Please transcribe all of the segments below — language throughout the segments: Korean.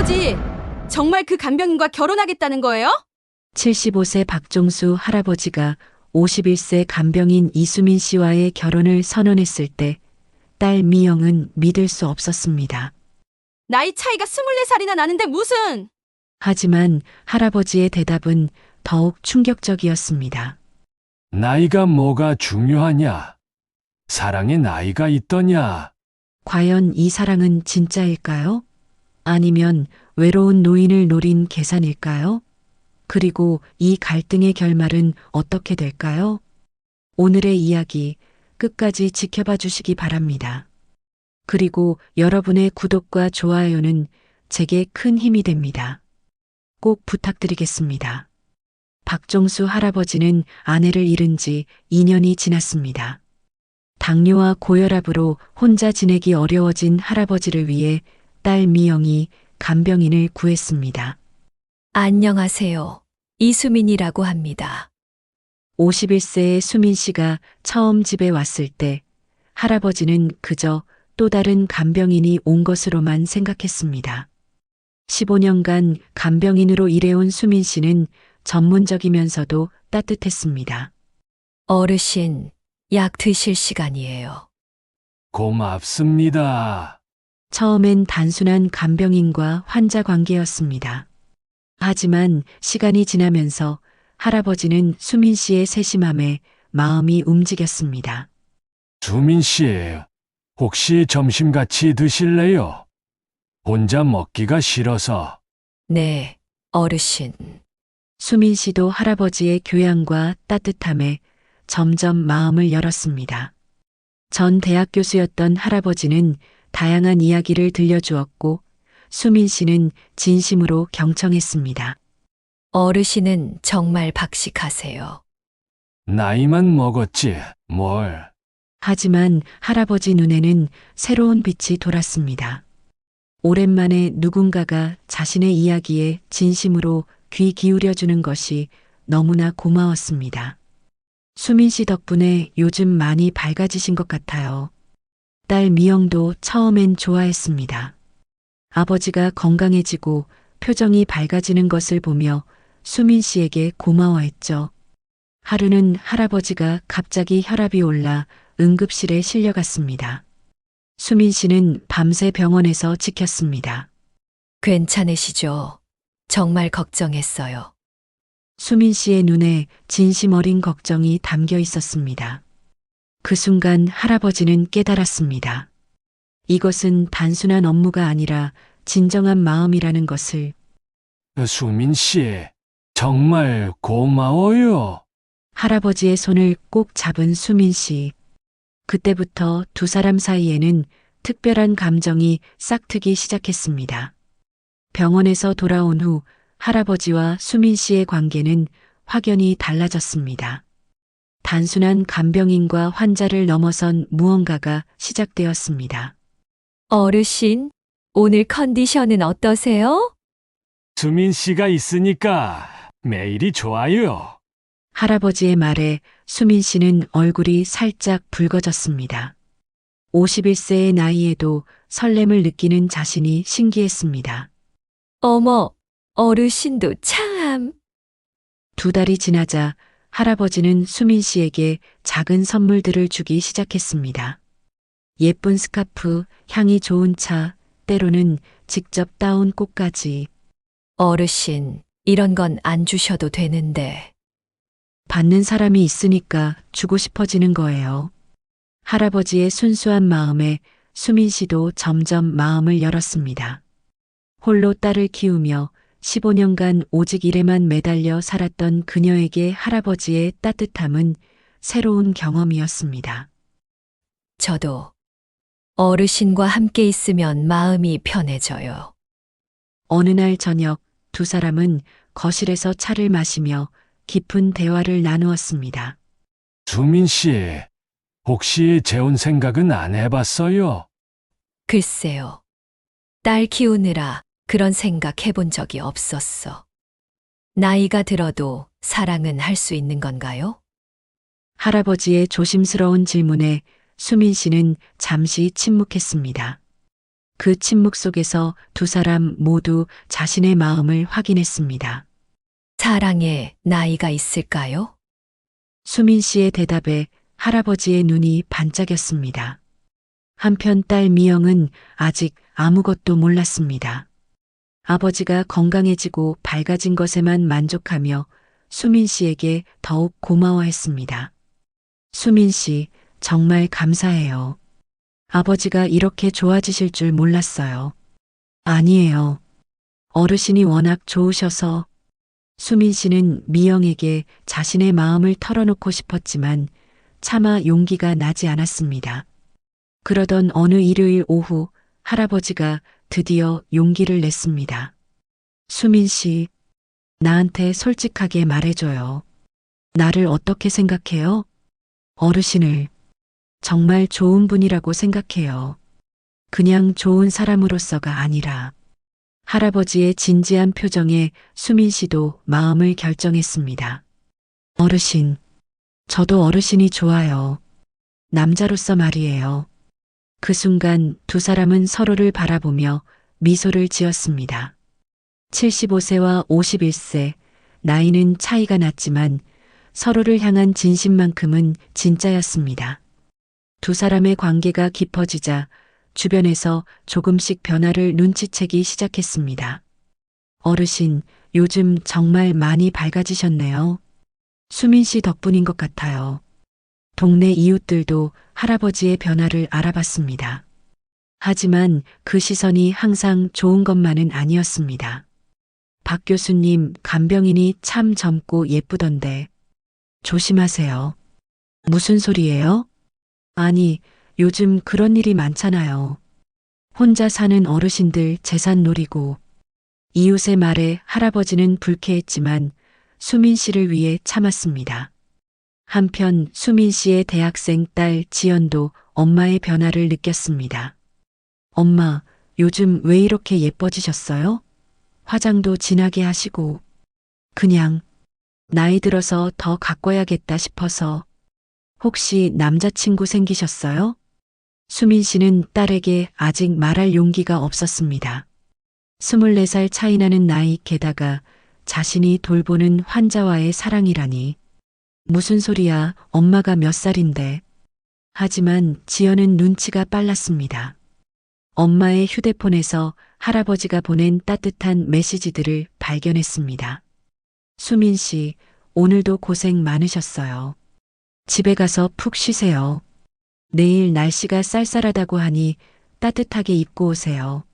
할아버지, 정말 그 간병인과 결혼하겠다는 거예요? 75세 박종수 할아버지가 51세 간병인 이수민 씨와의 결혼을 선언했을 때 딸 미영은 믿을 수 없었습니다. 나이 차이가 24살이나 나는데 무슨... 하지만 할아버지의 대답은 더욱 충격적이었습니다. 나이가 뭐가 중요하냐? 사랑에 나이가 있더냐? 과연 이 사랑은 진짜일까요? 아니면 외로운 노인을 노린 계산일까요? 그리고 이 갈등의 결말은 어떻게 될까요? 오늘의 이야기 끝까지 지켜봐 주시기 바랍니다. 그리고 여러분의 구독과 좋아요는 제게 큰 힘이 됩니다. 꼭 부탁드리겠습니다. 박종수 할아버지는 아내를 잃은 지 2년이 지났습니다. 당뇨와 고혈압으로 혼자 지내기 어려워진 할아버지를 위해 딸 미영이 간병인을 구했습니다. 안녕하세요. 이수민이라고 합니다. 51세의 수민 씨가 처음 집에 왔을 때 할아버지는 그저 또 다른 간병인이 온 것으로만 생각했습니다. 15년간 간병인으로 일해온 수민 씨는 전문적이면서도 따뜻했습니다. 어르신, 약 드실 시간이에요. 고맙습니다. 처음엔 단순한 간병인과 환자 관계였습니다. 하지만 시간이 지나면서 할아버지는 수민 씨의 세심함에 마음이 움직였습니다. 수민 씨, 혹시 점심 같이 드실래요? 혼자 먹기가 싫어서. 네, 어르신. 수민 씨도 할아버지의 교양과 따뜻함에 점점 마음을 열었습니다. 전 대학 교수였던 할아버지는 다양한 이야기를 들려주었고 수민 씨는 진심으로 경청했습니다. 어르신은 정말 박식하세요. 나이만 먹었지, 뭘. 하지만 할아버지 눈에는 새로운 빛이 돌았습니다. 오랜만에 누군가가 자신의 이야기에 진심으로 귀 기울여주는 것이 너무나 고마웠습니다. 수민 씨 덕분에 요즘 많이 밝아지신 것 같아요. 딸 미영도 처음엔 좋아했습니다. 아버지가 건강해지고 표정이 밝아지는 것을 보며 수민 씨에게 고마워했죠. 하루는 할아버지가 갑자기 혈압이 올라 응급실에 실려갔습니다. 수민 씨는 밤새 병원에서 지켰습니다. 괜찮으시죠? 정말 걱정했어요. 수민 씨의 눈에 진심 어린 걱정이 담겨 있었습니다. 그 순간 할아버지는 깨달았습니다. 이것은 단순한 업무가 아니라 진정한 마음이라는 것을. 수민 씨, 정말 고마워요. 할아버지의 손을 꼭 잡은 수민 씨. 그때부터 두 사람 사이에는 특별한 감정이 싹트기 시작했습니다. 병원에서 돌아온 후 할아버지와 수민 씨의 관계는 확연히 달라졌습니다. 단순한 간병인과 환자를 넘어선 무언가가 시작되었습니다. 어르신, 오늘 컨디션은 어떠세요? 수민 씨가 있으니까 매일이 좋아요. 할아버지의 말에 수민 씨는 얼굴이 살짝 붉어졌습니다. 51세의 나이에도 설렘을 느끼는 자신이 신기했습니다. 어머, 어르신도 참. 2달이 지나자 할아버지는 수민 씨에게 작은 선물들을 주기 시작했습니다. 예쁜 스카프, 향이 좋은 차, 때로는 직접 따온 꽃까지. 어르신, 이런 건 안 주셔도 되는데. 받는 사람이 있으니까 주고 싶어지는 거예요. 할아버지의 순수한 마음에 수민 씨도 점점 마음을 열었습니다. 홀로 딸을 키우며 15년간 오직 일에만 매달려 살았던 그녀에게 할아버지의 따뜻함은 새로운 경험이었습니다. 저도 어르신과 함께 있으면 마음이 편해져요. 어느 날 저녁 두 사람은 거실에서 차를 마시며 깊은 대화를 나누었습니다. 수민 씨, 혹시 재혼 생각은 안 해봤어요? 글쎄요. 딸 키우느라 그런 생각 해본 적이 없었어. 나이가 들어도 사랑은 할 수 있는 건가요? 할아버지의 조심스러운 질문에 수민 씨는 잠시 침묵했습니다. 그 침묵 속에서 두 사람 모두 자신의 마음을 확인했습니다. 사랑에 나이가 있을까요? 수민 씨의 대답에 할아버지의 눈이 반짝였습니다. 한편 딸 미영은 아직 아무것도 몰랐습니다. 아버지가 건강해지고 밝아진 것에만 만족하며 수민 씨에게 더욱 고마워했습니다. 수민 씨, 정말 감사해요. 아버지가 이렇게 좋아지실 줄 몰랐어요. 아니에요. 어르신이 워낙 좋으셔서. 수민 씨는 미영에게 자신의 마음을 털어놓고 싶었지만 차마 용기가 나지 않았습니다. 그러던 어느 일요일 오후 할아버지가 드디어 용기를 냈습니다. 수민 씨, 나한테 솔직하게 말해줘요. 나를 어떻게 생각해요? 어르신을 정말 좋은 분이라고 생각해요. 그냥 좋은 사람으로서가 아니라. 할아버지의 진지한 표정에 수민 씨도 마음을 결정했습니다. 어르신, 저도 어르신이 좋아요. 남자로서 말이에요. 그 순간 두 사람은 서로를 바라보며 미소를 지었습니다. 75세와 51세, 나이는 차이가 났지만 서로를 향한 진심만큼은 진짜였습니다. 두 사람의 관계가 깊어지자 주변에서 조금씩 변화를 눈치채기 시작했습니다. 어르신, 요즘 정말 많이 밝아지셨네요. 수민 씨 덕분인 것 같아요. 동네 이웃들도 할아버지의 변화를 알아봤습니다. 하지만 그 시선이 항상 좋은 것만은 아니었습니다. 박 교수님, 간병인이 참 젊고 예쁘던데. 조심하세요. 무슨 소리예요? 아니, 요즘 그런 일이 많잖아요. 혼자 사는 어르신들 재산 노리고. 이웃의 말에 할아버지는 불쾌했지만 수민 씨를 위해 참았습니다. 한편 수민 씨의 대학생 딸 지연도 엄마의 변화를 느꼈습니다. 엄마, 요즘 왜 이렇게 예뻐지셨어요? 화장도 진하게 하시고. 그냥 나이 들어서 더 가꿔야겠다 싶어서. 혹시 남자친구 생기셨어요? 수민 씨는 딸에게 아직 말할 용기가 없었습니다. 24살 차이 나는 나이 게다가 자신이 돌보는 환자와의 사랑이라니. 무슨 소리야, 엄마가 몇 살인데. 하지만 지연은 눈치가 빨랐습니다. 엄마의 휴대폰에서 할아버지가 보낸 따뜻한 메시지들을 발견했습니다. 수민 씨, 오늘도 고생 많으셨어요. 집에 가서 푹 쉬세요. 내일 날씨가 쌀쌀하다고 하니 따뜻하게 입고 오세요.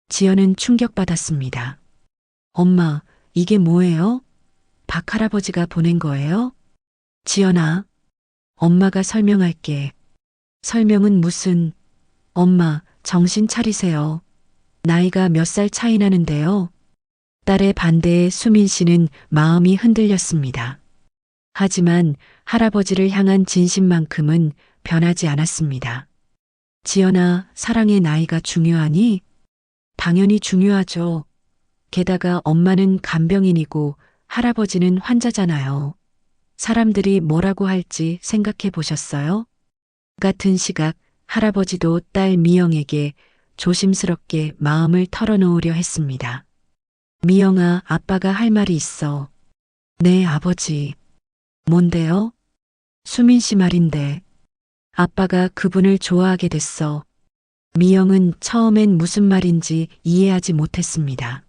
지연은 충격받았습니다. 엄마, 이게 뭐예요? 박 할아버지가 보낸 거예요? 지연아, 엄마가 설명할게. 설명은 무슨. 엄마, 정신 차리세요. 나이가 몇 살 차이 나는데요. 딸의 반대에 수민 씨는 마음이 흔들렸습니다. 하지만 할아버지를 향한 진심만큼은 변하지 않았습니다. 지연아, 사랑의 나이가 중요하니? 당연히 중요하죠. 게다가 엄마는 간병인이고 할아버지는 환자잖아요. 사람들이 뭐라고 할지 생각해 보셨어요? 같은 시각 할아버지도 딸 미영에게 조심스럽게 마음을 털어놓으려 했습니다. 미영아, 아빠가 할 말이 있어. 네, 아버지. 뭔데요? 수민 씨 말인데. 아빠가 그분을 좋아하게 됐어. 미영은 처음엔 무슨 말인지 이해하지 못했습니다.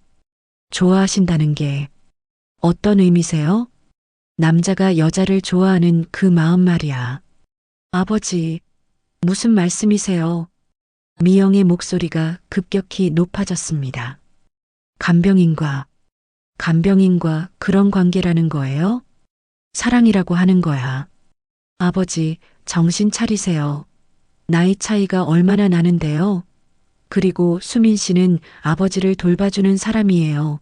좋아하신다는 게 어떤 의미세요? 남자가 여자를 좋아하는 그 마음 말이야. 아버지, 무슨 말씀이세요? 미영의 목소리가 급격히 높아졌습니다. 간병인과 그런 관계라는 거예요? 사랑이라고 하는 거야. 아버지, 정신 차리세요. 나이 차이가 얼마나 나는데요. 그리고 수민 씨는 아버지를 돌봐주는 사람이에요.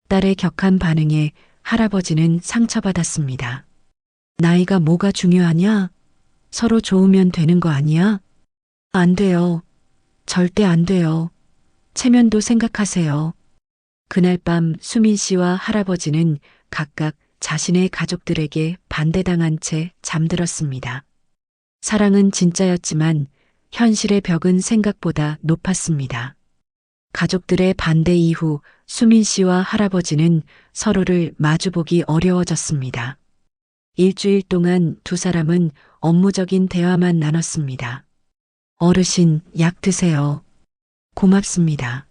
딸의 격한 반응에 할아버지는 상처받았습니다. 나이가 뭐가 중요하냐? 서로 좋으면 되는 거 아니야? 안 돼요. 절대 안 돼요. 체면도 생각하세요. 그날 밤 수민 씨와 할아버지는 각각 자신의 가족들에게 반대당한 채 잠들었습니다. 사랑은 진짜였지만 현실의 벽은 생각보다 높았습니다. 가족들의 반대 이후 수민 씨와 할아버지는 서로를 마주보기 어려워졌습니다. 일주일 동안 두 사람은 업무적인 대화만 나눴습니다. 어르신, 약 드세요. 고맙습니다.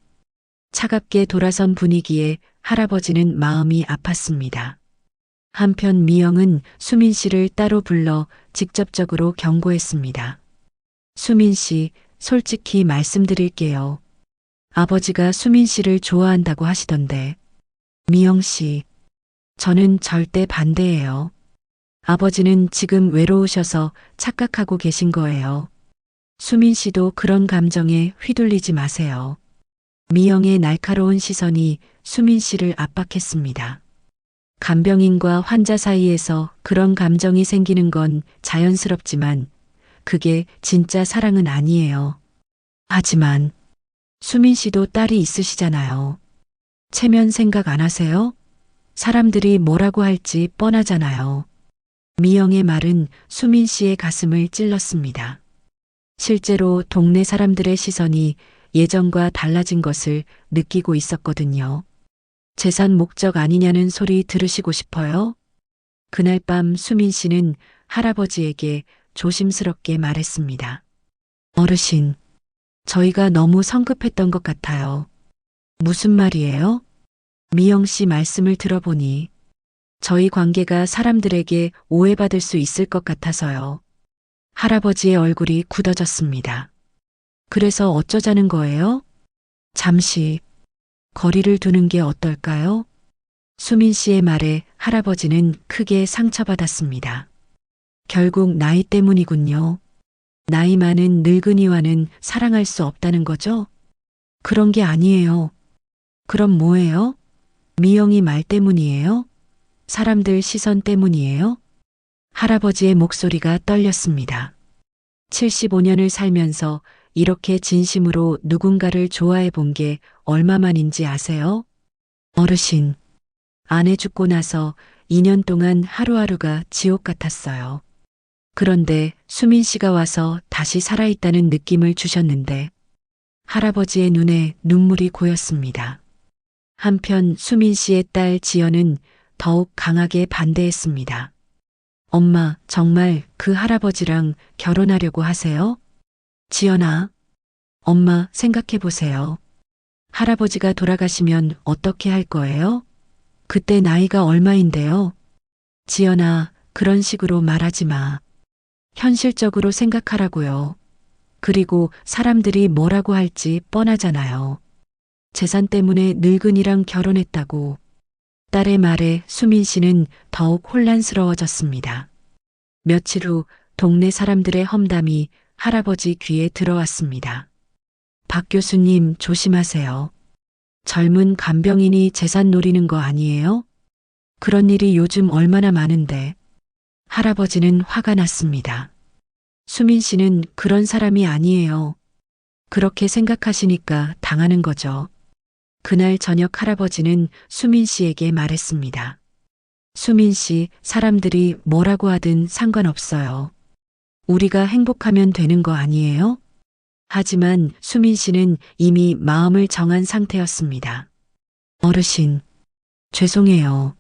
차갑게 돌아선 분위기에 할아버지는 마음이 아팠습니다. 한편 미영은 수민 씨를 따로 불러 직접적으로 경고했습니다. 수민 씨, 솔직히 말씀드릴게요. 아버지가 수민 씨를 좋아한다고 하시던데. 미영 씨, 저는 절대 반대예요. 아버지는 지금 외로우셔서 착각하고 계신 거예요. 수민 씨도 그런 감정에 휘둘리지 마세요. 미영의 날카로운 시선이 수민 씨를 압박했습니다. 간병인과 환자 사이에서 그런 감정이 생기는 건 자연스럽지만 그게 진짜 사랑은 아니에요. 하지만 수민 씨도 딸이 있으시잖아요. 체면 생각 안 하세요? 사람들이 뭐라고 할지 뻔하잖아요. 미영의 말은 수민 씨의 가슴을 찔렀습니다. 실제로 동네 사람들의 시선이 예전과 달라진 것을 느끼고 있었거든요. 재산 목적 아니냐는 소리 들으시고 싶어요? 그날 밤 수민 씨는 할아버지에게 조심스럽게 말했습니다. 어르신, 저희가 너무 성급했던 것 같아요. 무슨 말이에요? 미영 씨 말씀을 들어보니 저희 관계가 사람들에게 오해받을 수 있을 것 같아서요. 할아버지의 얼굴이 굳어졌습니다. 그래서 어쩌자는 거예요? 잠시 거리를 두는 게 어떨까요? 수민 씨의 말에 할아버지는 크게 상처받았습니다. 결국 나이 때문이군요. 나이 많은 늙은이와는 사랑할 수 없다는 거죠? 그런 게 아니에요. 그럼 뭐예요? 미영이 말 때문이에요? 사람들 시선 때문이에요? 할아버지의 목소리가 떨렸습니다. 75년을 살면서 이렇게 진심으로 누군가를 좋아해 본 게 얼마만인지 아세요? 어르신, 아내 죽고 나서 2년 동안 하루하루가 지옥 같았어요. 그런데 수민 씨가 와서 다시 살아있다는 느낌을 주셨는데 할아버지의 눈에 눈물이 고였습니다. 한편 수민 씨의 딸 지연은 더욱 강하게 반대했습니다. 엄마, 정말 그 할아버지랑 결혼하려고 하세요? 지연아, 엄마 생각해 보세요. 할아버지가 돌아가시면 어떻게 할 거예요? 그때 나이가 얼마인데요? 지연아, 그런 식으로 말하지 마. 현실적으로 생각하라고요. 그리고 사람들이 뭐라고 할지 뻔하잖아요. 재산 때문에 늙은이랑 결혼했다고. 딸의 말에 수민 씨는 더욱 혼란스러워졌습니다. 며칠 후 동네 사람들의 험담이 할아버지 귀에 들어왔습니다. 박 교수님 조심하세요. 젊은 간병인이 재산 노리는 거 아니에요? 그런 일이 요즘 얼마나 많은데. 할아버지는 화가 났습니다. 수민 씨는 그런 사람이 아니에요. 그렇게 생각하시니까 당하는 거죠. 그날 저녁 할아버지는 수민 씨에게 말했습니다. 수민 씨, 사람들이 뭐라고 하든 상관없어요. 우리가 행복하면 되는 거 아니에요? 하지만 수민 씨는 이미 마음을 정한 상태였습니다. 어르신, 죄송해요.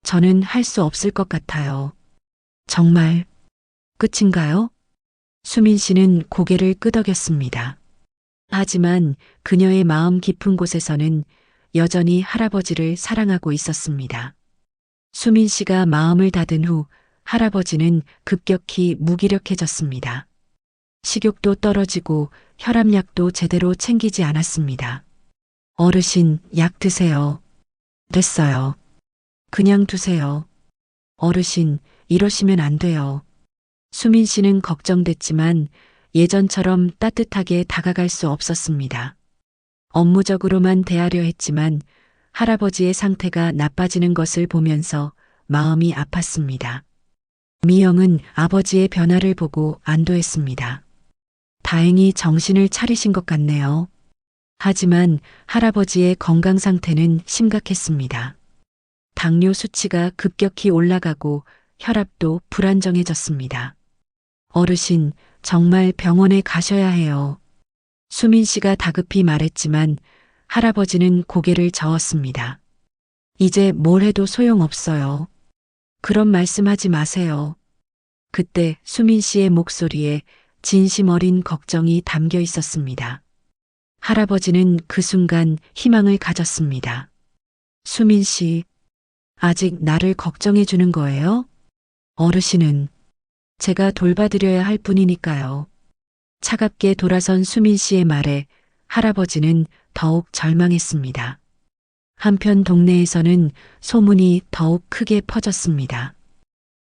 저는 할 수 없을 것 같아요. 정말 끝인가요? 수민 씨는 고개를 끄덕였습니다. 하지만 그녀의 마음 깊은 곳에서는 여전히 할아버지를 사랑하고 있었습니다. 수민 씨가 마음을 닫은 후 할아버지는 급격히 무기력해졌습니다. 식욕도 떨어지고 혈압약도 제대로 챙기지 않았습니다. 어르신, 약 드세요. 됐어요. 그냥 두세요. 어르신, 이러시면 안 돼요. 수민 씨는 걱정됐지만 예전처럼 따뜻하게 다가갈 수 없었습니다. 업무적으로만 대하려 했지만 할아버지의 상태가 나빠지는 것을 보면서 마음이 아팠습니다. 미영은 아버지의 변화를 보고 안도했습니다. 다행히 정신을 차리신 것 같네요. 하지만 할아버지의 건강 상태는 심각했습니다. 당뇨 수치가 급격히 올라가고 혈압도 불안정해졌습니다. 어르신, 정말 병원에 가셔야 해요. 수민 씨가 다급히 말했지만 할아버지는 고개를 저었습니다. 이제 뭘 해도 소용없어요. 그런 말씀하지 마세요. 그때 수민 씨의 목소리에 진심 어린 걱정이 담겨 있었습니다. 할아버지는 그 순간 희망을 가졌습니다. 수민 씨, 아직 나를 걱정해 주는 거예요? 어르신은 제가 돌봐드려야 할 뿐이니까요. 차갑게 돌아선 수민 씨의 말에 할아버지는 더욱 절망했습니다. 한편 동네에서는 소문이 더욱 크게 퍼졌습니다.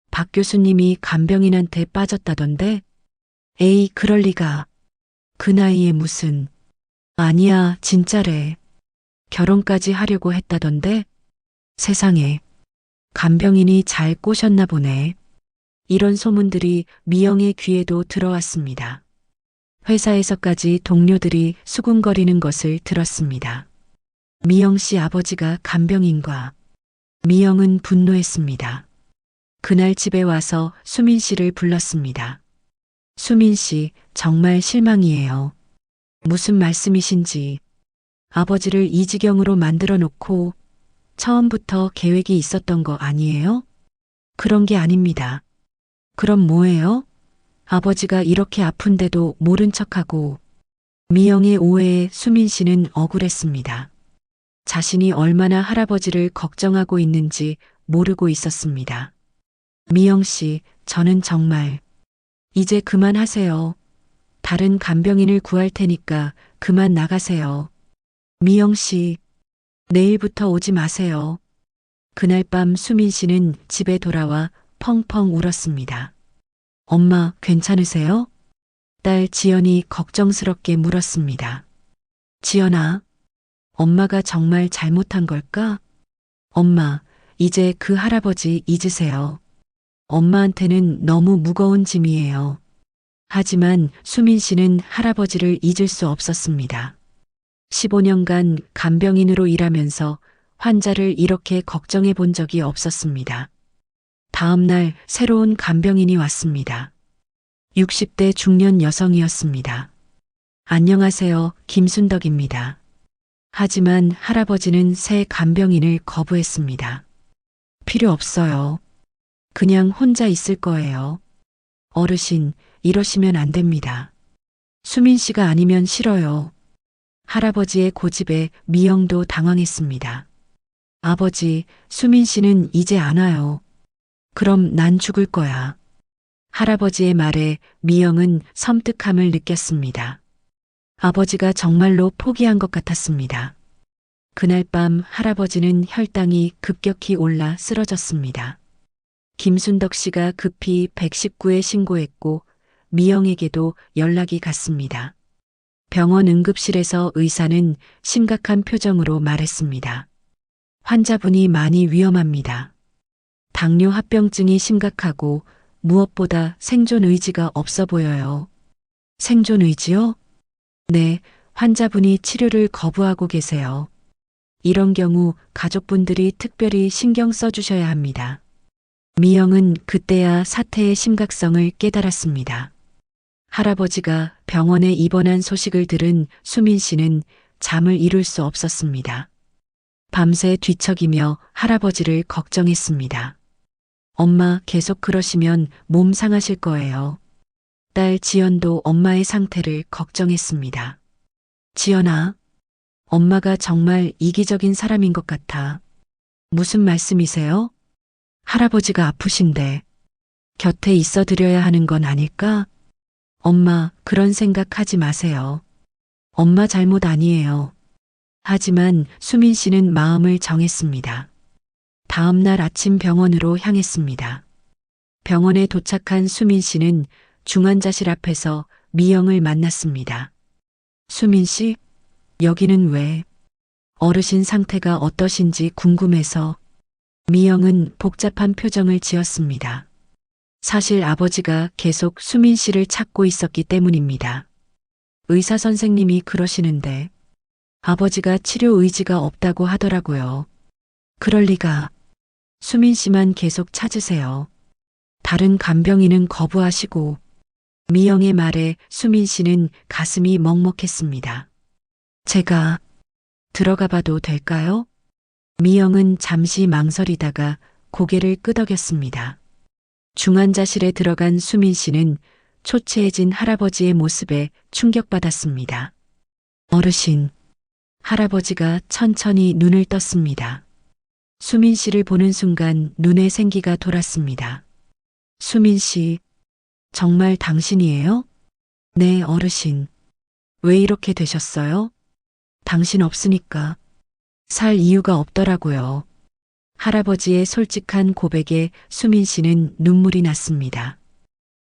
박 교수님이 간병인한테 빠졌다던데? 에이, 그럴 리가. 그 나이에 무슨. 아니야, 진짜래. 결혼까지 하려고 했다던데? 세상에. 간병인이 잘 꼬셨나 보네. 이런 소문들이 미영의 귀에도 들어왔습니다. 회사에서까지 동료들이 수군거리는 것을 들었습니다. 미영 씨 아버지가 간병인과 미영은 분노했습니다. 그날 집에 와서 수민 씨를 불렀습니다. 수민 씨, 정말 실망이에요. 무슨 말씀이신지. 아버지를 이 지경으로 만들어 놓고 처음부터 계획이 있었던 거 아니에요? 그런 게 아닙니다. 그럼 뭐예요? 아버지가 이렇게 아픈데도 모른 척하고. 미영의 오해에 수민 씨는 억울했습니다. 자신이 얼마나 할아버지를 걱정하고 있는지 모르고 있었습니다. 미영 씨, 저는 정말 이제 그만하세요. 다른 간병인을 구할 테니까 그만 나가세요. 미영 씨, 내일부터 오지 마세요. 그날 밤 수민 씨는 집에 돌아와 펑펑 울었습니다. 엄마, 괜찮으세요? 딸 지연이 걱정스럽게 물었습니다. 지연아, 엄마가 정말 잘못한 걸까? 엄마, 이제 그 할아버지 잊으세요. 엄마한테는 너무 무거운 짐이에요. 하지만 수민 씨는 할아버지를 잊을 수 없었습니다. 15년간 간병인으로 일하면서 환자를 이렇게 걱정해 본 적이 없었습니다. 다음 날 새로운 간병인이 왔습니다. 60대 중년 여성이었습니다. 안녕하세요, 김순덕입니다. 하지만 할아버지는 새 간병인을 거부했습니다. 필요 없어요. 그냥 혼자 있을 거예요. 어르신, 이러시면 안 됩니다. 수민 씨가 아니면 싫어요. 할아버지의 고집에 미영도 당황했습니다. 아버지, 수민 씨는 이제 안 와요. 그럼 난 죽을 거야. 할아버지의 말에 미영은 섬뜩함을 느꼈습니다. 아버지가 정말로 포기한 것 같았습니다. 그날 밤 할아버지는 혈당이 급격히 올라 쓰러졌습니다. 김순덕 씨가 급히 119에 신고했고 미영에게도 연락이 갔습니다. 병원 응급실에서 의사는 심각한 표정으로 말했습니다. 환자분이 많이 위험합니다. 당뇨 합병증이 심각하고 무엇보다 생존 의지가 없어 보여요. 생존 의지요? 네, 환자분이 치료를 거부하고 계세요. 이런 경우 가족분들이 특별히 신경 써주셔야 합니다. 미영은 그때야 사태의 심각성을 깨달았습니다. 할아버지가 병원에 입원한 소식을 들은 수민 씨는 잠을 이룰 수 없었습니다. 밤새 뒤척이며 할아버지를 걱정했습니다. 엄마, 계속 그러시면 몸 상하실 거예요. 딸 지연도 엄마의 상태를 걱정했습니다. 지연아, 엄마가 정말 이기적인 사람인 것 같아. 무슨 말씀이세요? 할아버지가 아프신데 곁에 있어 드려야 하는 건 아닐까? 엄마, 그런 생각하지 마세요. 엄마 잘못 아니에요. 하지만 수민 씨는 마음을 정했습니다. 다음 날 아침 병원으로 향했습니다. 병원에 도착한 수민 씨는 중환자실 앞에서 미영을 만났습니다. 수민 씨, 여기는 왜? 어르신 상태가 어떠신지 궁금해서. 미영은 복잡한 표정을 지었습니다. 사실 아버지가 계속 수민 씨를 찾고 있었기 때문입니다. 의사 선생님이 그러시는데 아버지가 치료 의지가 없다고 하더라고요. 그럴 리가. 수민 씨만 계속 찾으세요. 다른 간병인은 거부하시고 미영의 말에 수민 씨는 가슴이 먹먹했습니다. 제가 들어가 봐도 될까요? 미영은 잠시 망설이다가 고개를 끄덕였습니다. 중환자실에 들어간 수민 씨는 초췌해진 할아버지의 모습에 충격받았습니다. 어르신, 할아버지가 천천히 눈을 떴습니다. 수민 씨를 보는 순간 눈에 생기가 돌았습니다. 수민 씨, 정말 당신이에요? 네, 어르신. 왜 이렇게 되셨어요? 당신 없으니까 살 이유가 없더라고요. 할아버지의 솔직한 고백에 수민 씨는 눈물이 났습니다.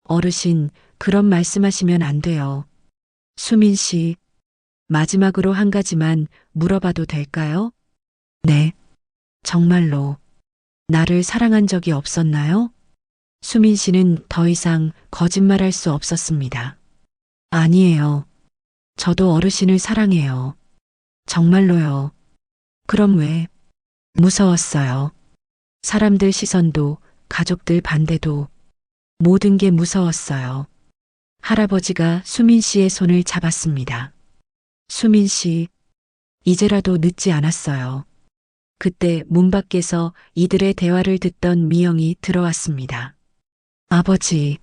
어르신, 그런 말씀하시면 안 돼요. 수민 씨, 마지막으로 한 가지만 물어봐도 될까요? 네, 정말로 나를 사랑한 적이 없었나요? 수민 씨는 더 이상 거짓말할 수 없었습니다. 아니에요. 저도 어르신을 사랑해요. 정말로요. 그럼 왜? 무서웠어요. 사람들 시선도, 가족들 반대도, 모든 게 무서웠어요. 할아버지가 수민 씨의 손을 잡았습니다. 수민 씨, 이제라도 늦지 않았어요. 그때 문 밖에서 이들의 대화를 듣던 미영이 들어왔습니다. 아버지,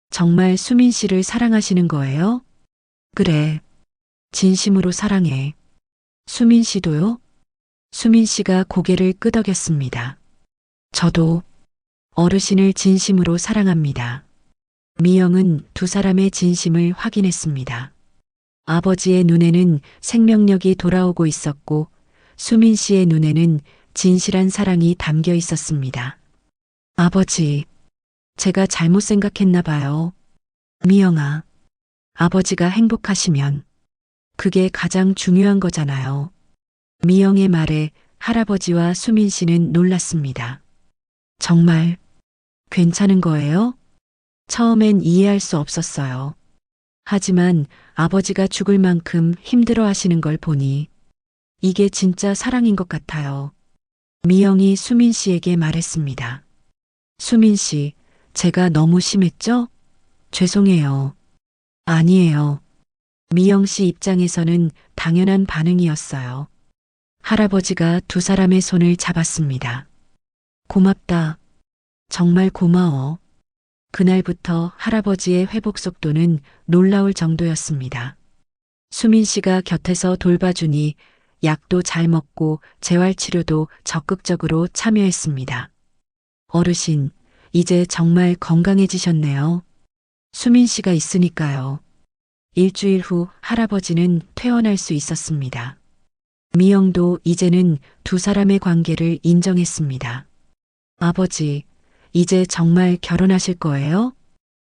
정말 수민 씨를 사랑하시는 거예요? 그래, 진심으로 사랑해. 수민 씨도요? 수민 씨가 고개를 끄덕였습니다. 저도 어르신을 진심으로 사랑합니다. 미영은 두 사람의 진심을 확인했습니다. 아버지의 눈에는 생명력이 돌아오고 있었고 수민 씨의 눈에는 진실한 사랑이 담겨 있었습니다. 아버지, 제가 잘못 생각했나 봐요. 미영아, 아버지가 행복하시면 그게 가장 중요한 거잖아요. 미영의 말에 할아버지와 수민 씨는 놀랐습니다. 정말 괜찮은 거예요? 처음엔 이해할 수 없었어요. 하지만 아버지가 죽을 만큼 힘들어 하시는 걸 보니 이게 진짜 사랑인 것 같아요. 미영이 수민 씨에게 말했습니다. 수민 씨, 제가 너무 심했죠? 죄송해요. 아니에요. 미영 씨 입장에서는 당연한 반응이었어요. 할아버지가 두 사람의 손을 잡았습니다. 고맙다. 정말 고마워. 그날부터 할아버지의 회복 속도는 놀라울 정도였습니다. 수민 씨가 곁에서 돌봐주니 약도 잘 먹고 재활치료도 적극적으로 참여했습니다. 어르신, 이제 정말 건강해지셨네요. 수민 씨가 있으니까요. 일주일 후 할아버지는 퇴원할 수 있었습니다. 미영도 이제는 두 사람의 관계를 인정했습니다. 아버지, 이제 정말 결혼하실 거예요?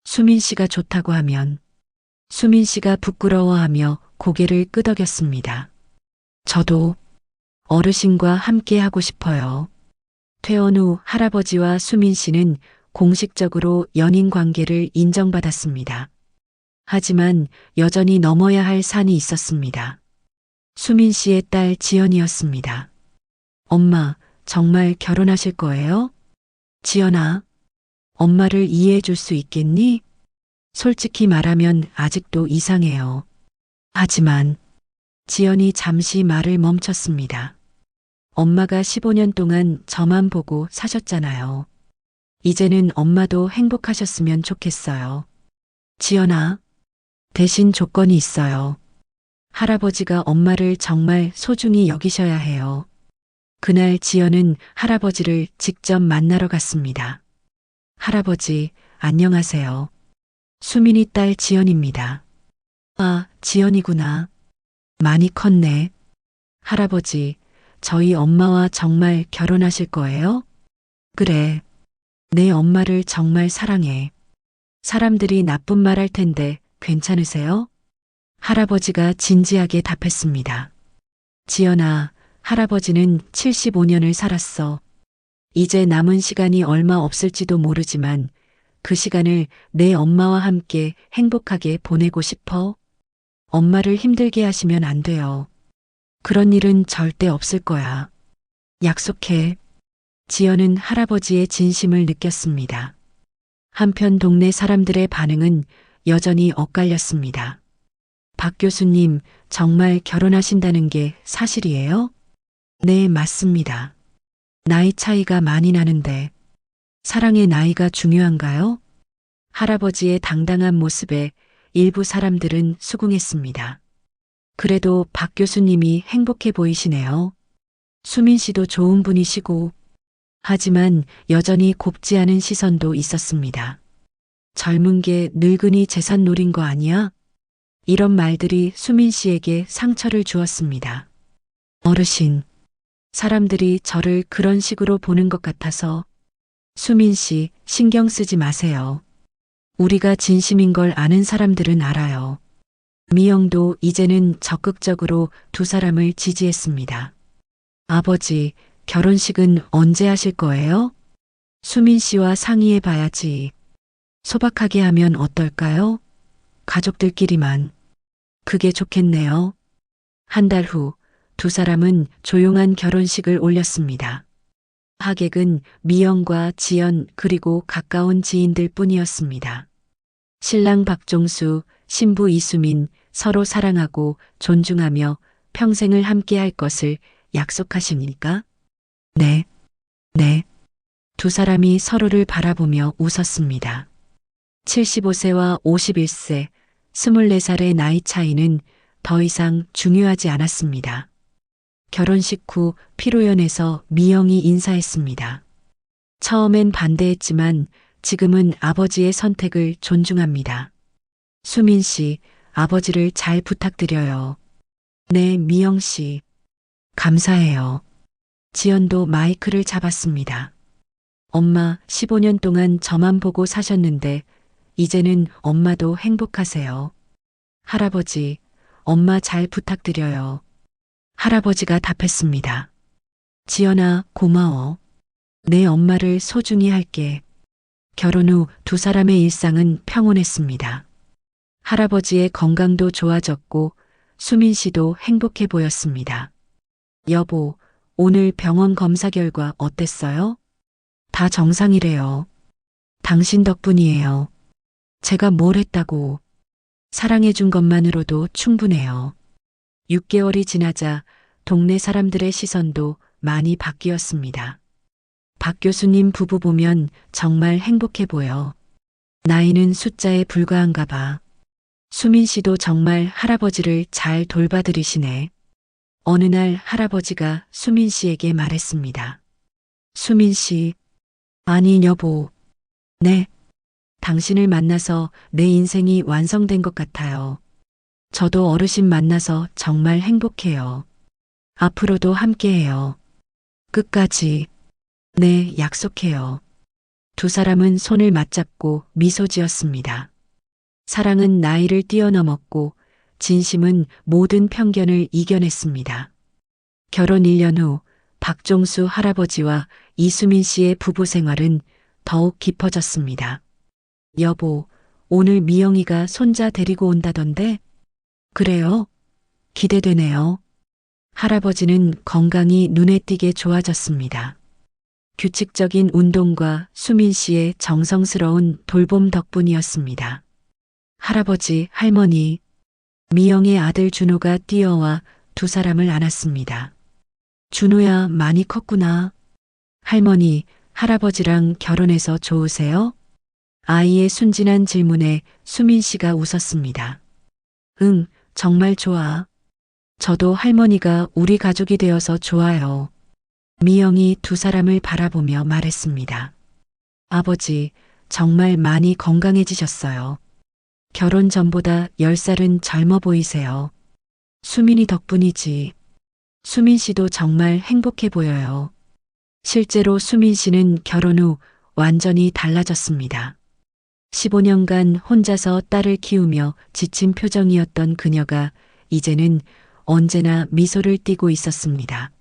수민 씨가 좋다고 하면 수민 씨가 부끄러워하며 고개를 끄덕였습니다. 저도 어르신과 함께 하고 싶어요. 퇴원 후 할아버지와 수민 씨는 공식적으로 연인 관계를 인정받았습니다. 하지만 여전히 넘어야 할 산이 있었습니다. 수민 씨의 딸 지연이었습니다. 엄마, 정말 결혼하실 거예요? 지연아, 엄마를 이해해 줄 수 있겠니? 솔직히 말하면 아직도 이상해요. 하지만 지연이 잠시 말을 멈췄습니다. 엄마가 15년 동안 저만 보고 사셨잖아요. 이제는 엄마도 행복하셨으면 좋겠어요. 지연아, 대신 조건이 있어요. 할아버지가 엄마를 정말 소중히 여기셔야 해요. 그날 지연은 할아버지를 직접 만나러 갔습니다. 할아버지, 안녕하세요. 수민이 딸 지연입니다. 아, 지연이구나. 많이 컸네. 할아버지, 저희 엄마와 정말 결혼하실 거예요? 그래. 내 엄마를 정말 사랑해. 사람들이 나쁜 말 할 텐데 괜찮으세요? 할아버지가 진지하게 답했습니다. 지연아, 할아버지는 75년을 살았어. 이제 남은 시간이 얼마 없을지도 모르지만 그 시간을 내 엄마와 함께 행복하게 보내고 싶어. 엄마를 힘들게 하시면 안 돼요. 그런 일은 절대 없을 거야. 약속해. 지연은 할아버지의 진심을 느꼈습니다. 한편 동네 사람들의 반응은 여전히 엇갈렸습니다. 박 교수님, 정말 결혼하신다는 게 사실이에요? 네, 맞습니다. 나이 차이가 많이 나는데 사랑의 나이가 중요한가요? 할아버지의 당당한 모습에 일부 사람들은 수긍했습니다. 그래도 박 교수님이 행복해 보이시네요. 수민 씨도 좋은 분이시고, 하지만 여전히 곱지 않은 시선도 있었습니다. 젊은 게 늙은이 재산 노린 거 아니야? 이런 말들이 수민 씨에게 상처를 주었습니다. 어르신, 사람들이 저를 그런 식으로 보는 것 같아서 수민 씨 신경 쓰지 마세요. 우리가 진심인 걸 아는 사람들은 알아요. 미영도 이제는 적극적으로 두 사람을 지지했습니다. 아버지, 결혼식은 언제 하실 거예요? 수민 씨와 상의해 봐야지. 소박하게 하면 어떨까요? 가족들끼리만. 그게 좋겠네요. 한 달 후 두 사람은 조용한 결혼식을 올렸습니다. 하객은 미영과 지연 그리고 가까운 지인들 뿐이었습니다. 신랑 박종수, 신부 이수민 서로 사랑하고 존중하며 평생을 함께 할 것을 약속하십니까? 네, 네. 두 사람이 서로를 바라보며 웃었습니다. 75세와 51세, 24살의 나이 차이는 더 이상 중요하지 않았습니다. 결혼식 후 피로연에서 미영이 인사했습니다. 처음엔 반대했지만 지금은 아버지의 선택을 존중합니다. 수민 씨, 아버지를 잘 부탁드려요. 네, 미영 씨. 감사해요. 지연도 마이크를 잡았습니다. 엄마, 15년 동안 저만 보고 사셨는데 이제는 엄마도 행복하세요. 할아버지, 엄마 잘 부탁드려요. 할아버지가 답했습니다. 지연아, 고마워. 내 엄마를 소중히 할게. 결혼 후 두 사람의 일상은 평온했습니다. 할아버지의 건강도 좋아졌고 수민 씨도 행복해 보였습니다. 여보, 오늘 병원 검사 결과 어땠어요? 다 정상이래요. 당신 덕분이에요. 제가 뭘 했다고. 사랑해준 것만으로도 충분해요. 6개월이 지나자 동네 사람들의 시선도 많이 바뀌었습니다. 박 교수님 부부 보면 정말 행복해 보여. 나이는 숫자에 불과한가 봐. 수민 씨도 정말 할아버지를 잘 돌봐드리시네. 어느 날 할아버지가 수민 씨에게 말했습니다. 수민 씨, 아니 여보. 네. 당신을 만나서 내 인생이 완성된 것 같아요. 저도 어르신 만나서 정말 행복해요. 앞으로도 함께해요. 끝까지. 네, 약속해요. 두 사람은 손을 맞잡고 미소 지었습니다. 사랑은 나이를 뛰어넘었고 진심은 모든 편견을 이겨냈습니다. 결혼 1년 후 박종수 할아버지와 이수민 씨의 부부 생활은 더욱 깊어졌습니다. 여보, 오늘 미영이가 손자 데리고 온다던데? 그래요? 기대되네요. 할아버지는 건강이 눈에 띄게 좋아졌습니다. 규칙적인 운동과 수민 씨의 정성스러운 돌봄 덕분이었습니다. 할아버지, 할머니, 미영의 아들 준호가 뛰어와 두 사람을 안았습니다. 준호야, 많이 컸구나. 할머니, 할아버지랑 결혼해서 좋으세요? 아이의 순진한 질문에 수민 씨가 웃었습니다. 응, 정말 좋아. 저도 할머니가 우리 가족이 되어서 좋아요. 미영이 두 사람을 바라보며 말했습니다. 아버지, 정말 많이 건강해지셨어요. 결혼 전보다 10살은 젊어 보이세요. 수민이 덕분이지. 수민 씨도 정말 행복해 보여요. 실제로 수민 씨는 결혼 후 완전히 달라졌습니다. 15년간 혼자서 딸을 키우며 지친 표정이었던 그녀가 이제는 언제나 미소를 띠고 있었습니다.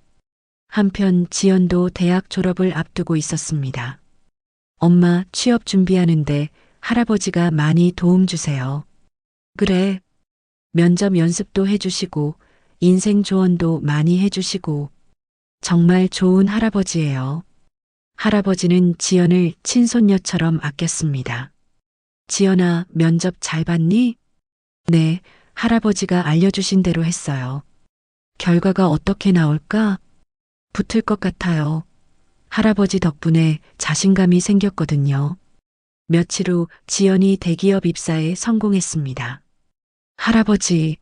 한편 지연도 대학 졸업을 앞두고 있었습니다. 엄마, 취업 준비하는데 할아버지가 많이 도움 주세요. 그래. 면접 연습도 해주시고 인생 조언도 많이 해주시고 정말 좋은 할아버지예요. 할아버지는 지연을 친손녀처럼 아꼈습니다. 지연아, 면접 잘 봤니? 네, 할아버지가 알려주신 대로 했어요. 결과가 어떻게 나올까? 붙을 것 같아요. 할아버지 덕분에 자신감이 생겼거든요. 며칠 후 지연이 대기업 입사에 성공했습니다. 할아버지,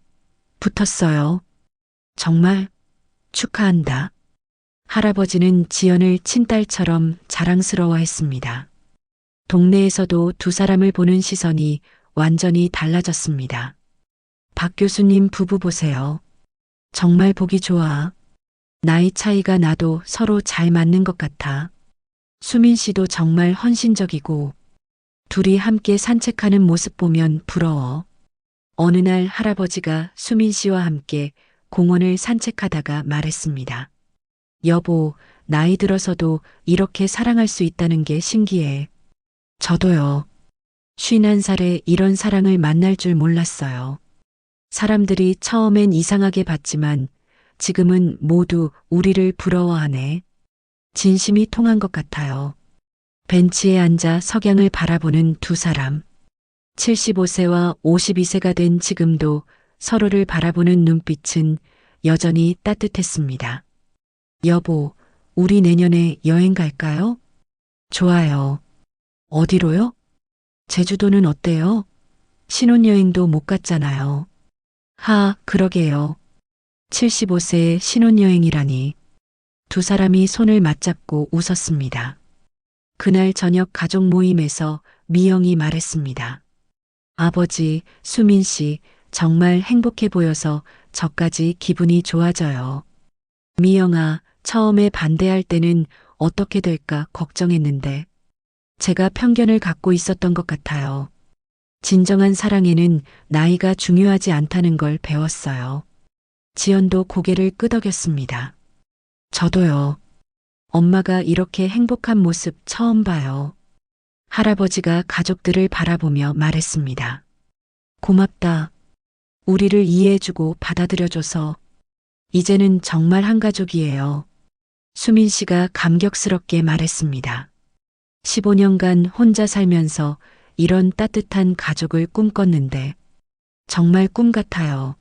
붙었어요. 정말 축하한다. 할아버지는 지연을 친딸처럼 자랑스러워했습니다. 동네에서도 두 사람을 보는 시선이 완전히 달라졌습니다. 박 교수님 부부 보세요. 정말 보기 좋아. 나이 차이가 나도 서로 잘 맞는 것 같아. 수민 씨도 정말 헌신적이고 둘이 함께 산책하는 모습 보면 부러워. 어느 날 할아버지가 수민 씨와 함께 공원을 산책하다가 말했습니다. 여보, 나이 들어서도 이렇게 사랑할 수 있다는 게 신기해. 저도요. 51살에 이런 사랑을 만날 줄 몰랐어요. 사람들이 처음엔 이상하게 봤지만 지금은 모두 우리를 부러워하네. 진심이 통한 것 같아요. 벤치에 앉아 석양을 바라보는 두 사람. 75세와 52세가 된 지금도 서로를 바라보는 눈빛은 여전히 따뜻했습니다. 여보, 우리 내년에 여행 갈까요? 좋아요. 어디로요? 제주도는 어때요? 신혼여행도 못 갔잖아요. 그러게요. 75세의 신혼여행이라니. 두 사람이 손을 맞잡고 웃었습니다. 그날 저녁 가족 모임에서 미영이 말했습니다. 아버지, 수민 씨, 정말 행복해 보여서 저까지 기분이 좋아져요. 미영아, 처음에 반대할 때는 어떻게 될까 걱정했는데 제가 편견을 갖고 있었던 것 같아요. 진정한 사랑에는 나이가 중요하지 않다는 걸 배웠어요. 지연도 고개를 끄덕였습니다. 저도요. 엄마가 이렇게 행복한 모습 처음 봐요. 할아버지가 가족들을 바라보며 말했습니다. 고맙다. 우리를 이해해주고 받아들여줘서 이제는 정말 한 가족이에요. 수민 씨가 감격스럽게 말했습니다. 15년간 혼자 살면서 이런 따뜻한 가족을 꿈꿨는데 정말 꿈 같아요.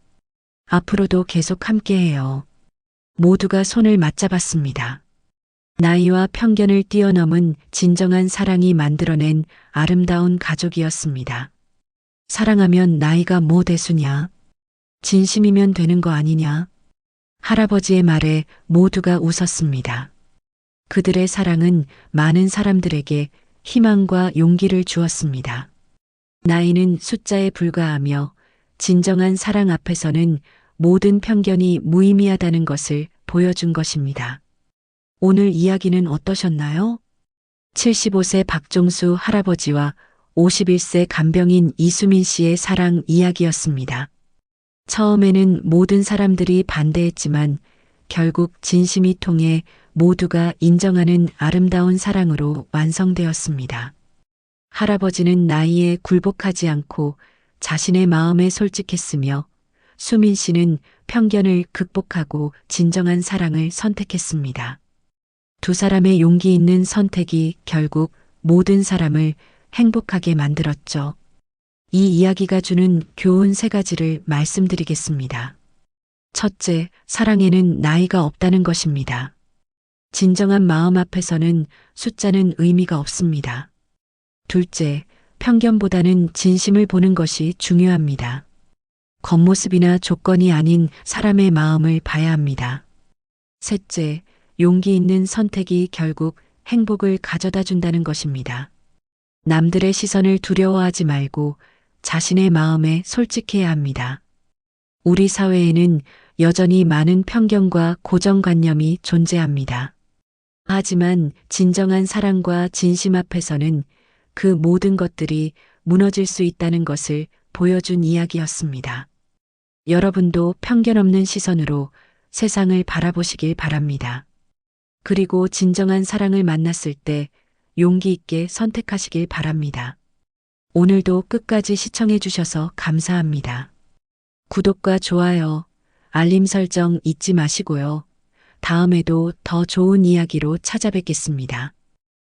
앞으로도 계속 함께해요. 모두가 손을 맞잡았습니다. 나이와 편견을 뛰어넘은 진정한 사랑이 만들어낸 아름다운 가족이었습니다. 사랑하면 나이가 뭐 대수냐? 진심이면 되는 거 아니냐? 할아버지의 말에 모두가 웃었습니다. 그들의 사랑은 많은 사람들에게 희망과 용기를 주었습니다. 나이는 숫자에 불과하며 진정한 사랑 앞에서는 모든 편견이 무의미하다는 것을 보여준 것입니다. 오늘 이야기는 어떠셨나요? 75세 박종수 할아버지와 51세 간병인 이수민 씨의 사랑 이야기였습니다. 처음에는 모든 사람들이 반대했지만 결국 진심이 통해 모두가 인정하는 아름다운 사랑으로 완성되었습니다. 할아버지는 나이에 굴복하지 않고 자신의 마음에 솔직했으며 수민 씨는 편견을 극복하고 진정한 사랑을 선택했습니다. 두 사람의 용기 있는 선택이 결국 모든 사람을 행복하게 만들었죠. 이 이야기가 주는 교훈 3가지를 말씀드리겠습니다. 첫째, 사랑에는 나이가 없다는 것입니다. 진정한 마음 앞에서는 숫자는 의미가 없습니다. 둘째, 편견보다는 진심을 보는 것이 중요합니다. 겉모습이나 조건이 아닌 사람의 마음을 봐야 합니다. 셋째, 용기 있는 선택이 결국 행복을 가져다 준다는 것입니다. 남들의 시선을 두려워하지 말고 자신의 마음에 솔직해야 합니다. 우리 사회에는 여전히 많은 편견과 고정관념이 존재합니다. 하지만 진정한 사랑과 진심 앞에서는 그 모든 것들이 무너질 수 있다는 것을 보여준 이야기였습니다. 여러분도 편견 없는 시선으로 세상을 바라보시길 바랍니다. 그리고 진정한 사랑을 만났을 때 용기 있게 선택하시길 바랍니다. 오늘도 끝까지 시청해 주셔서 감사합니다. 구독과 좋아요, 알림 설정 잊지 마시고요. 다음에도 더 좋은 이야기로 찾아뵙겠습니다.